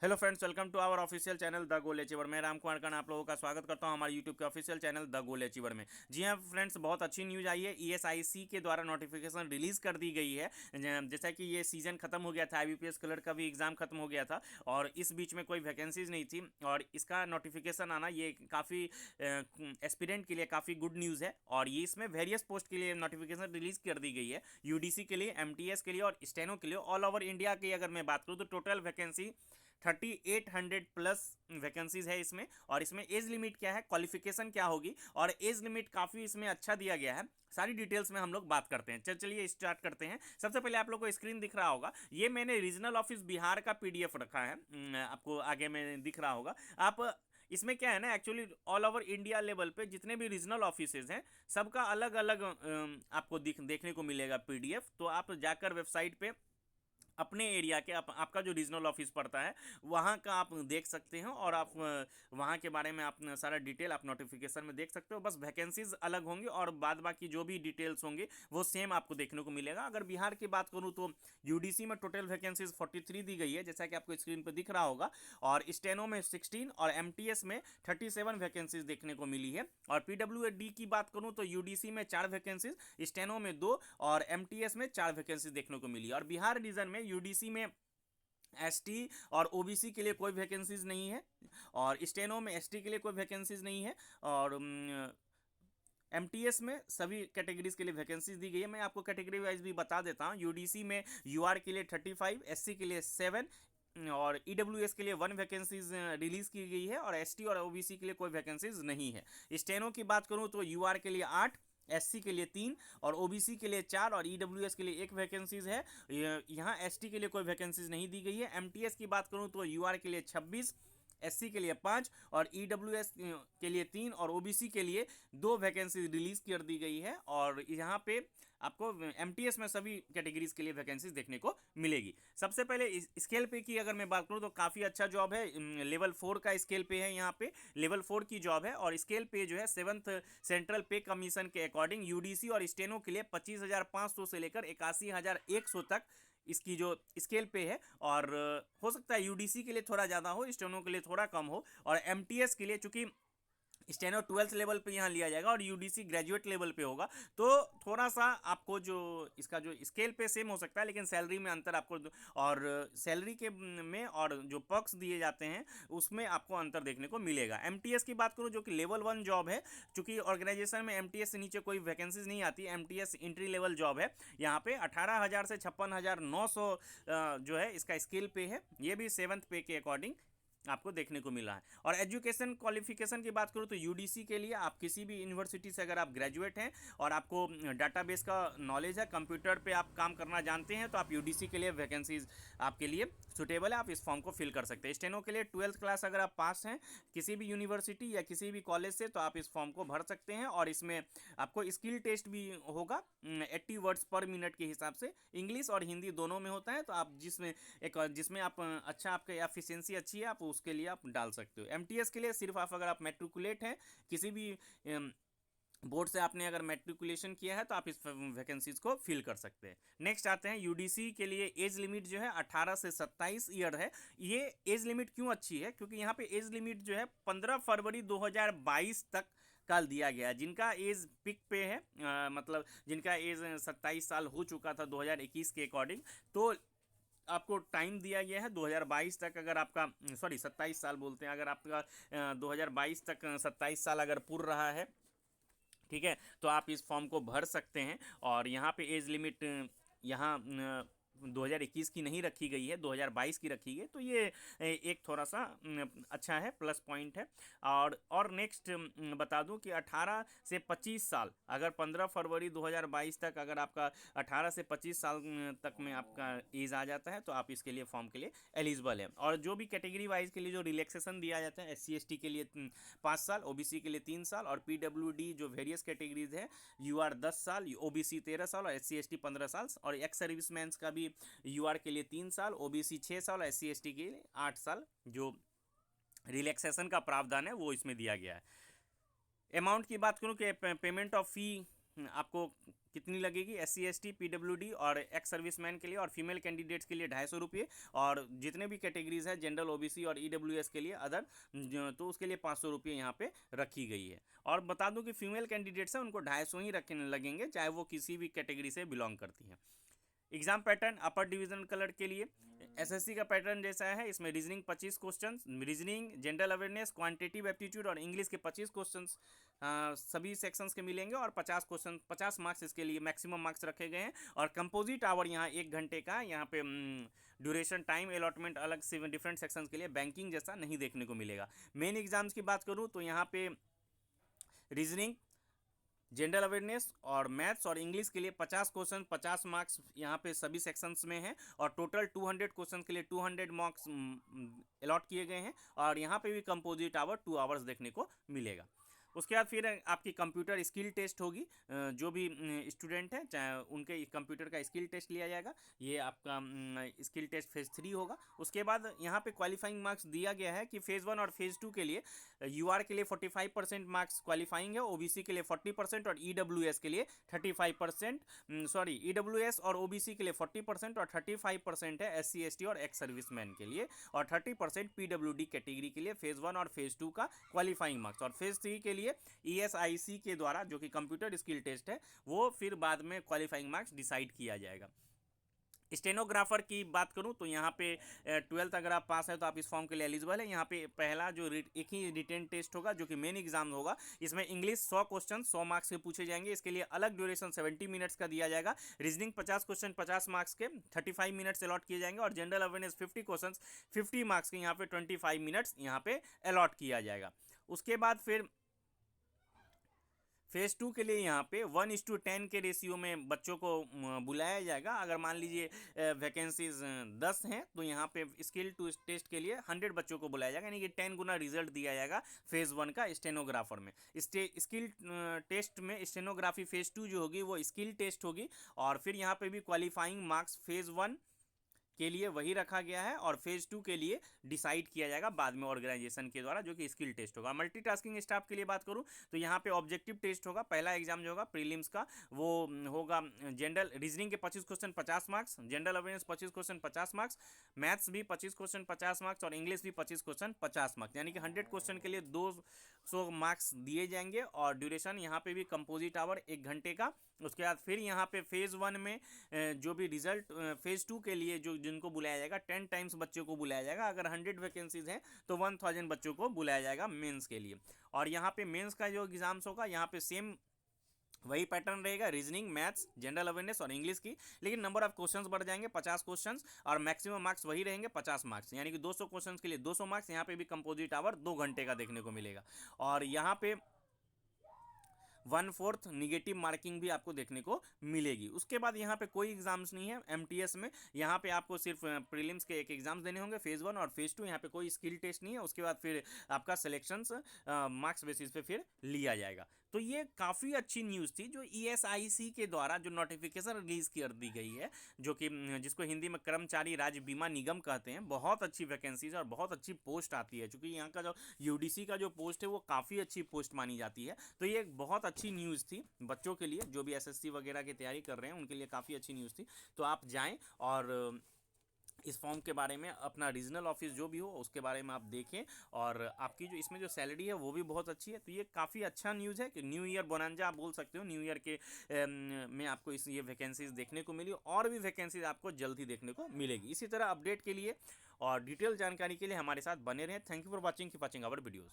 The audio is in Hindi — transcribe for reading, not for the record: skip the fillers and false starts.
Hello friends, welcome to our official channel the goal achiever. मैं राम कुमार खान आप लोगों का स्वागत करता हूं हमारे यूट्यूब के official channel the goal achiever में। जी हां फ्रेंड्स, बहुत अच्छी न्यूज़ आई है। ईएसआईसी के द्वारा नोटिफिकेशन रिलीज़ कर दी गई है। जैसा कि ये सीज़न खत्म हो गया था, आईबीपीएस क्लर्क का भी एग्ज़ाम खत्म हो गया था और इस बीच में कोई वैकेंसीज नहीं थी और इसका नोटिफिकेशन आना ये काफ़ी एस्पिरेंट के लिए काफ़ी गुड न्यूज़ है। और ये इसमें वेरियस पोस्ट के लिए नोटिफिकेशन रिलीज़ कर दी गई है, यूडीसी के लिए, एमटीएस के लिए और स्टेनो के लिए। ऑल ओवर इंडिया की अगर मैं बात करूँ तो टोटल वैकेंसी 3800 प्लस वैकेंसीज है इसमें। और इसमें एज लिमिट क्या है, क्वालिफिकेशन क्या होगी और एज लिमिट काफ़ी इसमें अच्छा दिया गया है। सारी डिटेल्स में हम लोग बात करते हैं। चलिए स्टार्ट करते हैं। सबसे पहले आप लोग को स्क्रीन दिख रहा होगा, ये मैंने रीजनल ऑफिस बिहार का पीडीएफ रखा है। आपको आगे में दिख रहा होगा। आप इसमें क्या है ना, actually all over India level पे जितने भी रीजनल ऑफिसेज हैं सबका अलग अलग आपको देखने को मिलेगा पीडीएफ। तो आप जाकर वेबसाइट पे अपने एरिया के आपका जो रीजनल ऑफिस पड़ता है वहाँ का आप देख सकते हो और आप वहाँ के बारे में आप सारा डिटेल आप नोटिफिकेशन में देख सकते हो। बस वैकेंसीज अलग होंगी और बाद बाकी जो भी डिटेल्स होंगे वो सेम आपको देखने को मिलेगा। अगर बिहार की बात करूँ तो यूडीसी में टोटल वैकेंसीज 43 दी गई है, जैसा कि आपको स्क्रीन पर दिख रहा होगा। और स्टेनो में 16 और एमटीएस में 37 वैकेंसीज देखने को मिली है। और पीडब्ल्यूडी की बात करूँ तो यूडीसी में 4 वैकेंसीज, स्टेनो में 2 और एमटीएस में 4 वैकेंसीज देखने को मिली। और बिहार रीजन में यूडीसी में एसटी और ओबीसी के लिए कोई वैकेंसीज नहीं है और स्टेनो में एसटी के लिए कोई वैकेंसीज नहीं है। और एमटीएस में सभी कैटेगरीज के लिए वैकेंसीज दी गई है। मैं आपको कैटेगरी वाइज भी बता देता हूँ। यूडीसी में यूआर के लिए 35, एससी के लिए 7 और ईडब्ल्यूएस के लिए 1 वैकेंसीज रिलीज की गई है और एसटी और ओबीसी के लिए कोई वैकेंसीज नहीं है। स्टेनो की बात करूँ तो यूआर के लिए 8, एससी के लिए 3 और ओबीसी के लिए 4 और ईडब्ल्यूएस के लिए 1 वैकेंसीज है। यहाँ एसटी के लिए कोई वैकेंसीज नहीं दी गई है। एमटीएस की बात करूँ तो यूआर के लिए 26, एससी के लिए 5 और ईडब्ल्यूएस के लिए 3 और ओबीसी के लिए 2 वैकेंसी रिलीज कर दी गई है। और यहाँ पे आपको एमटीएस में सभी कैटेगरीज के लिए वैकेंसीज देखने को मिलेगी। सबसे पहले स्केल पे की अगर मैं बात करूँ तो काफ़ी अच्छा जॉब है। लेवल 4 का स्केल पे है, यहाँ पे लेवल 4 की जॉब है। और स्केल पे जो है 7th सेंट्रल पे कमीशन के अकॉर्डिंग यूडीसी और स्टेनो के लिए 25,500 से लेकर 81,100 तक इसकी जो स्केल पे है। और हो सकता है यूडीसी के लिए थोड़ा ज़्यादा हो, स्टेनो के लिए थोड़ा कम हो। और एमटीएस के लिए चूंकि स्टेनो 12th लेवल पे यहाँ लिया जाएगा और यूडीसी ग्रेजुएट लेवल पे होगा, तो थोड़ा सा आपको जो इसका जो स्केल पे सेम हो सकता है लेकिन सैलरी में अंतर आपको और सैलरी के में और जो पर्क्स दिए जाते हैं उसमें आपको अंतर देखने को मिलेगा। एमटीएस की बात करूँ जो कि लेवल 1 जॉब है, चूंकि ऑर्गेनाइजेशन में एमटीएस से नीचे कोई वैकेंसीज नहीं आती, एमटीएस इंट्री लेवल जॉब है। यहाँ पे 18,000 से 56,900 जो है इसका स्केल पे है। ये भी 7th पे के अकॉर्डिंग आपको देखने को मिला है। और एजुकेशन क्वालिफिकेशन की बात करूँ तो यूडीसी के लिए आप किसी भी यूनिवर्सिटी से अगर आप ग्रेजुएट हैं और आपको डाटाबेस का नॉलेज है, कंप्यूटर पे आप काम करना जानते हैं, तो आप यूडीसी के लिए वैकेंसीज आपके लिए सुटेबल है, आप इस फॉर्म को फिल कर सकते हैं। स्टेनो के लिए 12th क्लास अगर आप पास हैं किसी भी यूनिवर्सिटी या किसी भी कॉलेज से तो आप इस फॉर्म को भर सकते हैं। और इसमें आपको स्किल टेस्ट भी होगा 80 वर्ड्स पर मिनट के हिसाब से, इंग्लिश और हिंदी दोनों में होता है। तो आप जिसमें आप अच्छा आपका एफिशिएंसी अच्छी है आप उसके लिए आप डाल सकते हो। एमटीएस के लिए सिर्फ आप अगर आप मैट्रिकुलेट हैं किसी भी बोर्ड से, आपने अगर मैट्रिकुलेशन किया है तो आप इस वैकेंसीज को फिल कर सकते हैं। नेक्स्ट आते हैं यूडीसी के लिए एज लिमिट जो है 18 से 27 ईयर है। ये एज लिमिट क्यों अच्छी है, क्योंकि यहाँ पे एज लिमिट जो है 15 फरवरी 2022 तक कल दिया गया है। जिनका एज पिक पे है मतलब जिनका एज 27 साल हो चुका था 2021 के अकॉर्डिंग, तो आपको टाइम दिया गया है 2022 तक। अगर आपका 27 साल बोलते हैं, अगर आपका 2022 तक 27 साल अगर पूर्ण रहा है, ठीक है, तो आप इस फॉर्म को भर सकते हैं। और यहाँ पे एज लिमिट यहाँ 2021 की नहीं रखी गई है, 2022 की रखी है। तो ये एक थोड़ा सा अच्छा है, प्लस पॉइंट है। और नेक्स्ट बता दूं कि 18 से 25 साल अगर 15 फरवरी 2022 तक अगर आपका 18 से 25 साल तक में आपका एज आ जाता है तो आप इसके लिए फॉर्म के लिए एलिजिबल है। और जो भी कैटेगरी वाइज के लिए जो रिलैक्सेशन दिया जाता है, SC ST के लिए 5 साल, ओबीसी के लिए 3 साल और पीडब्ल्यूडी जो वेरियस कैटेगरीज है यूआर 10 साल, ओबीसी 13 साल और SC ST 15 साल। और एक्स सर्विसमैन का भी यूआर के लिए 3 साल, ओबीसी 6 साल और SC ST के लिए 8 साल जो रिलैक्सेशन का प्रावधान है वो इसमें दिया गया है। अमाउंट की बात करूँ कि पेमेंट ऑफ फ़ी आपको कितनी लगेगी, SC ST PWD और एक्स सर्विसमैन के लिए और फीमेल कैंडिडेट्स के लिए 250 रुपये, और जितने भी कैटेगरीज है जनरल OBC और EWS के लिए अदर, तो उसके लिए 500 रुपये यहाँ पे रखी गई है। और बता दूं कि फीमेल कैंडिडेट्स हैं उनको 250 ही रखने लगेंगे, चाहे वो किसी भी कैटेगरी से बिलोंग करती हैं। Exam pattern upper division colour के लिए SSC का पैटर्न जैसा है, इसमें reasoning 25 question, reasoning, general awareness, quantitative aptitude और इंग्लिश के 25 क्वेश्चन सभी सेक्शंस के मिलेंगे, और 50 क्वेश्चन 50 मार्क्स इसके लिए मैक्सिमम मार्क्स रखे गए हैं। और कंपोजिट आवर यहाँ 1 घंटे का, यहाँ पे ड्यूरेशन टाइम अलॉटमेंट अलग से डिफरेंट सेक्शंस के लिए बैंकिंग जैसा नहीं देखने को मिलेगा। मेन एग्जाम्स की बात करूँ तो यहाँ पे रीजनिंग, जनरल अवेयरनेस और मैथ्स और इंग्लिश के लिए 50 क्वेश्चन 50 मार्क्स यहाँ पे सभी सेक्शंस में हैं, और टोटल 200 क्वेश्चन के लिए 200 मार्क्स अलॉट किए गए हैं, और यहाँ पे भी कंपोजिट आवर 2 आवर्स देखने को मिलेगा। उसके बाद फिर आपकी कंप्यूटर स्किल टेस्ट होगी, जो भी स्टूडेंट हैं चाहे उनके कंप्यूटर का स्किल टेस्ट लिया जाएगा, ये आपका स्किल टेस्ट फेज़ 3 होगा। उसके बाद यहाँ पे क्वालिफाइंग मार्क्स दिया गया है कि फेज़ 1 और फेज़ 2 के लिए UR के लिए 45% मार्क्स क्वालिफाइंग है, OBC के लिए 40% और EWS के लिए 35%, सॉरी EWS और OBC के लिए 40% और 35% है SC ST और एक्स सर्विसमैन के लिए, और 30% PWD कैटेगरी के लिए फेज़ 1 और फेज़ 2 का क्वालिफाइंग मार्क्स। और फेज़ 3 के लिए ESIC के द्वारा जो कि कंप्यूटर स्किल टेस्ट है, वो फिर बाद में क्वालिफाइंग मार्क्स डिसाइड किया जाएगा। स्टेनोग्राफर की बात करूं तो यहाँ पे 12th अगर आप पास है तो आप इस फॉर्म के लिए एलिजिबल है। यहाँ पे पहला जो एक ही रिटेन टेस्ट होगा जो कि मेन एग्जाम होगा, इसमें इंग्लिश 100 क्वेश्चन 100 मार्क्स के पूछे जाएंगे, इसके लिए अलग ड्यूरेशन 70 मिनट्स का दिया जाएगा। रीजनिंग 50 क्वेश्चन 50 मार्क्स के 35 मिनट्स अलॉट किए जाएंगे, और जनरल अवेयरनेस 50 क्वेश्चन 50 मार्क्स के यहाँ पे 25 मिनट्स यहाँ पे अलॉट किया जाएगा। उसके बाद फिर फेज़ 2 के लिए यहाँ पे 1:10 के रेशियो में बच्चों को बुलाया जाएगा। अगर मान लीजिए वैकेंसीज 10 हैं तो यहाँ पे स्किल टू टेस्ट के लिए 100 बच्चों को बुलाया जाएगा, यानी कि 10 गुना रिजल्ट दिया जाएगा फेज़ 1 का स्टेनोग्राफर में। स्किल टेस्ट में स्टेनोग्राफी फेज़ 2 जो होगी वो स्किल टेस्ट होगी, और फिर यहाँ पे भी क्वालिफाइंग मार्क्स फेज़ 1 के लिए वही रखा गया है, और फेज़ 2 के लिए डिसाइड किया जाएगा बाद में ऑर्गेनाइजेशन के द्वारा, जो कि स्किल टेस्ट होगा। मल्टीटास्किंग स्टाफ के लिए बात करूं तो यहाँ पे ऑब्जेक्टिव टेस्ट होगा। पहला एग्जाम जो होगा प्रीलिम्स का वो होगा जनरल रीजनिंग के 25 question 50 marks, general awareness 25 question 50 marks, maths भी 25 क्वेश्चन 50 मार्क्स, और इंग्लिश भी 25 क्वेश्चन 50 मार्क्स, यानी कि 100 क्वेश्चन के लिए 200 मार्क्स दिए जाएंगे, और ड्यूरेशन यहाँ पे भी कंपोजिट आवर 1 घंटे का। उसके बाद फिर यहाँ पे फेज़ 1 में जो भी रिजल्ट फेज़ 2 के लिए जो जिनको बुलाया जाएगा 10 टाइम्स बच्चों को बुलाया जाएगा। अगर 100 वैकेंसीज हैं तो 1000 बच्चों को बुलाया जाएगा मेंस के लिए। और यहाँ पे मेंस का जो एग्जाम्स होगा यहाँ पे सेम वही पैटर्न रहेगा, रीजनिंग, मैथ्स, जनरल अवेयरनेस और इंग्लिश की, लेकिन नंबर ऑफ क्वेश्चंस बढ़ जाएंगे 50 क्वेश्चंस, और मैक्सिमम मार्क्स वही रहेंगे 50 मार्क्स, यानी कि 200 क्वेश्चंस के लिए 200 मार्क्स। यहाँ पे भी कंपोजिट आवर 2 घंटे का देखने को मिलेगा, और यहाँ पे 1/4 निगेटिव मार्किंग भी आपको देखने को मिलेगी। उसके बाद यहाँ पे कोई एग्जाम्स नहीं है MTS में, यहाँ पे आपको सिर्फ प्रीलिम्स के एक एग्जाम्स देने होंगे फेज़ 1 और फेज़ 2, यहाँ पे कोई स्किल टेस्ट नहीं है। उसके बाद फिर आपका सिलेक्शंस मार्क्स बेसिस पे फिर लिया जाएगा। तो ये काफ़ी अच्छी न्यूज़ थी जो ESIC के द्वारा जो नोटिफिकेशन रिलीज़ कर दी गई है, जो कि जिसको हिंदी में कर्मचारी राज्य बीमा निगम कहते हैं। बहुत अच्छी वैकेंसीज और बहुत अच्छी पोस्ट आती है, क्योंकि यहाँ का जो UDC का जो पोस्ट है वो काफ़ी अच्छी पोस्ट मानी जाती है। तो ये एक बहुत अच्छी न्यूज़ थी बच्चों के लिए, जो भी SSC वगैरह की तैयारी कर रहे हैं उनके लिए काफ़ी अच्छी न्यूज़ थी। तो आप जाएँ और इस फॉर्म के बारे में अपना रीजनल ऑफिस जो भी हो उसके बारे में आप देखें, और आपकी जो इसमें जो सैलरी है वो भी बहुत अच्छी है। तो ये काफ़ी अच्छा न्यूज़ है कि न्यू ईयर बोनांजा आप बोल सकते हो, न्यू ईयर के में आपको ये वैकेंसीज देखने को मिली, और भी वैकेंसीज आपको जल्द ही देखने को मिलेगी। इसी तरह अपडेट के लिए और डिटेल जानकारी के लिए हमारे साथ बने रहें। Thank you for watching, keep watching our videos.